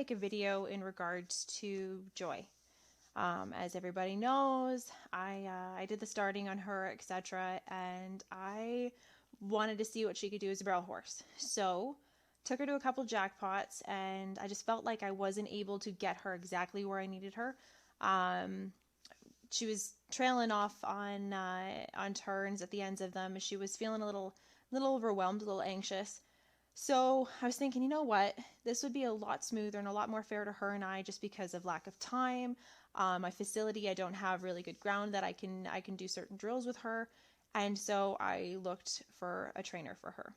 make a video in regards to Joy. As everybody knows, I did the starting on her, etc., and I wanted to see what she could do as a barrel horse. So took her to a couple jackpots, and I just felt like I wasn't able to get her exactly where I needed her. She was trailing off on turns at the ends of them. She was feeling a little overwhelmed, a little anxious. So I was thinking, you know what? This would be a lot smoother and a lot more fair to her and I, just because of lack of time. My facility, I don't have really good ground that I can do certain drills with her, and so I looked for a trainer for her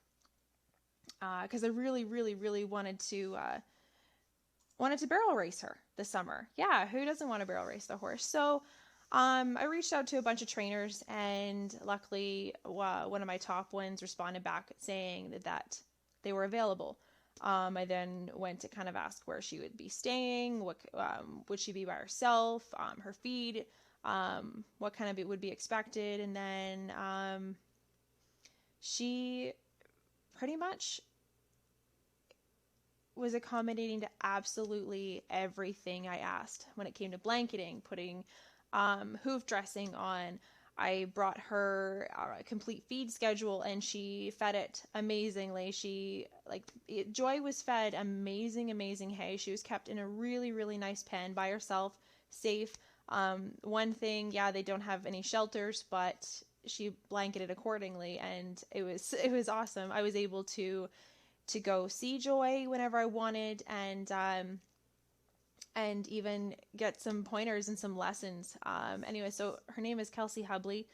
because I really, really, really wanted to barrel race her this summer. Yeah, who doesn't want to barrel race the horse? So I reached out to a bunch of trainers, and luckily, one of my top ones responded back saying that they were available. I then went to kind of ask where she would be staying, what would she be by herself, her feed, what kind of it would be expected, and then she pretty much was accommodating to absolutely everything I asked when it came to blanketing, putting hoof dressing on. I brought her a complete feed schedule, and she fed it amazingly. Joy was fed amazing hay. She was kept in a really, really nice pen by herself, safe. One thing, yeah, they don't have any shelters, but she blanketed accordingly, and it was awesome. I was able to go see Joy whenever I wanted, and even get some pointers and some lessons. Anyway, so her name is Kelsey Hubley,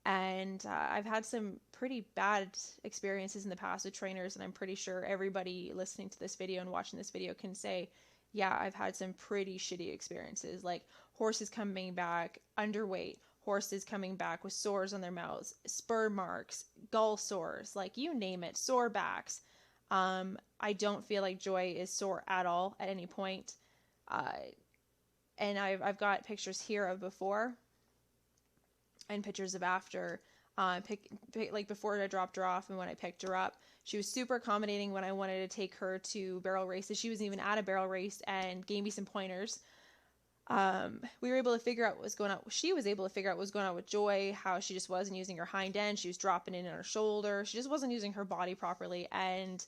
and I've had some pretty bad experiences in the past with trainers, and I'm pretty sure everybody listening to this video and watching this video can say, yeah, I've had some pretty shitty experiences, like horses coming back underweight, horses coming back with sores on their mouths, spur marks, gull sores, like you name it, sore backs. I don't feel like Joy is sore at all at any point. Uh, and I've got pictures here of before and pictures of after. Like before I dropped her off and when I picked her up. She was super accommodating when I wanted to take her to barrel races. She was even at a barrel race and gave me some pointers. We were able to figure out what was going on. She was able to figure out what was going on with Joy, how she just wasn't using her hind end. She was dropping in on her shoulder. She just wasn't using her body properly. And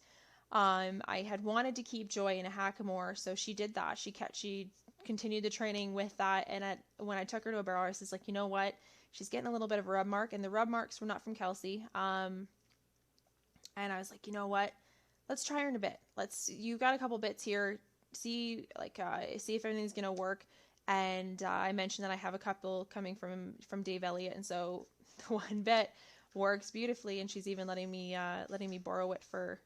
I had wanted to keep Joy in a hackamore, so she did that. She continued the training with that, and when I took her to a barrel race, it's like, you know what? She's getting a little bit of a rub mark, and the rub marks were not from Kelsey. And I was like, you know what? Let's try her in a bit. You got a couple bits here. See if everything's gonna work. And I mentioned that I have a couple coming from Dave Elliott, and so the one bit works beautifully, and she's even letting me borrow it for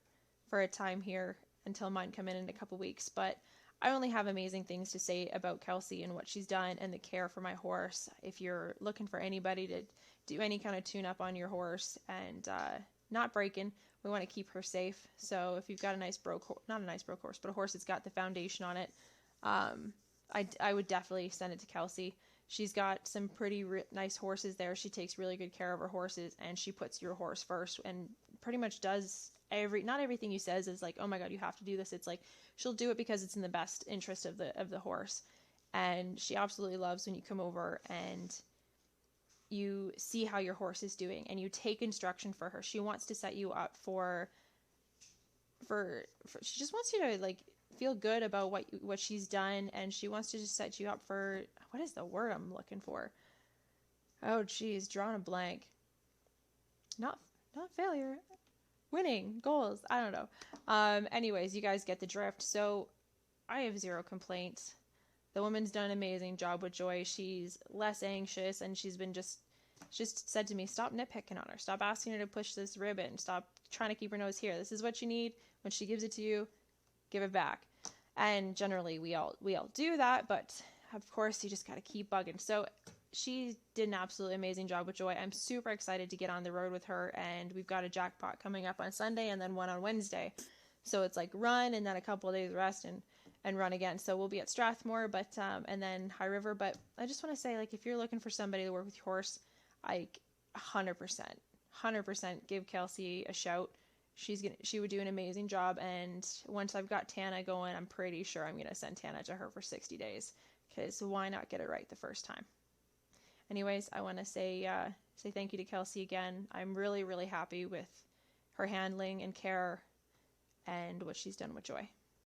a time here until mine come in a couple weeks. But I only have amazing things to say about Kelsey and what she's done and the care for my horse. If you're looking for anybody to do any kind of tune up on your horse and not breaking, we want to keep her safe. So if you've got not a nice broke horse, but a horse that's got the foundation on it, I would definitely send it to Kelsey. She's got some pretty nice horses there. She takes really good care of her horses, and she puts your horse first and pretty much does not everything you says is like, oh my god, you have to do this. It's like she'll do it because it's in the best interest of the horse. And she absolutely loves when you come over and you see how your horse is doing and you take instruction for her. She wants to set you up for she just wants you to like feel good about what she's done, and she wants to just set you up for, what is the word I'm looking for? Oh geez, drawing a blank. Not failure. Winning goals. I don't know. Anyways, you guys get the drift. So I have zero complaints. The woman's done an amazing job with Joy. She's less anxious, and she's been just said to me, stop nitpicking on her. Stop asking her to push this ribbon. Stop trying to keep her nose here. This is what you need. When she gives it to you, give it back. And generally we all do that, but of course you just got to keep bugging. So she did an absolutely amazing job with Joy. I'm super excited to get on the road with her, and we've got a jackpot coming up on Sunday and then one on Wednesday. So it's like run and then a couple of days rest and run again. So we'll be at Strathmore, but and then High River. But I just want to say, like, if you're looking for somebody to work with your horse, like 100% give Kelsey a shout. she would do an amazing job. And once I've got Tana going, I'm pretty sure I'm gonna send Tana to her for 60 days, because why not get it right the first time? Anyways, I want to say thank you to Kelsey again. I'm really, really happy with her handling and care and what she's done with Joy.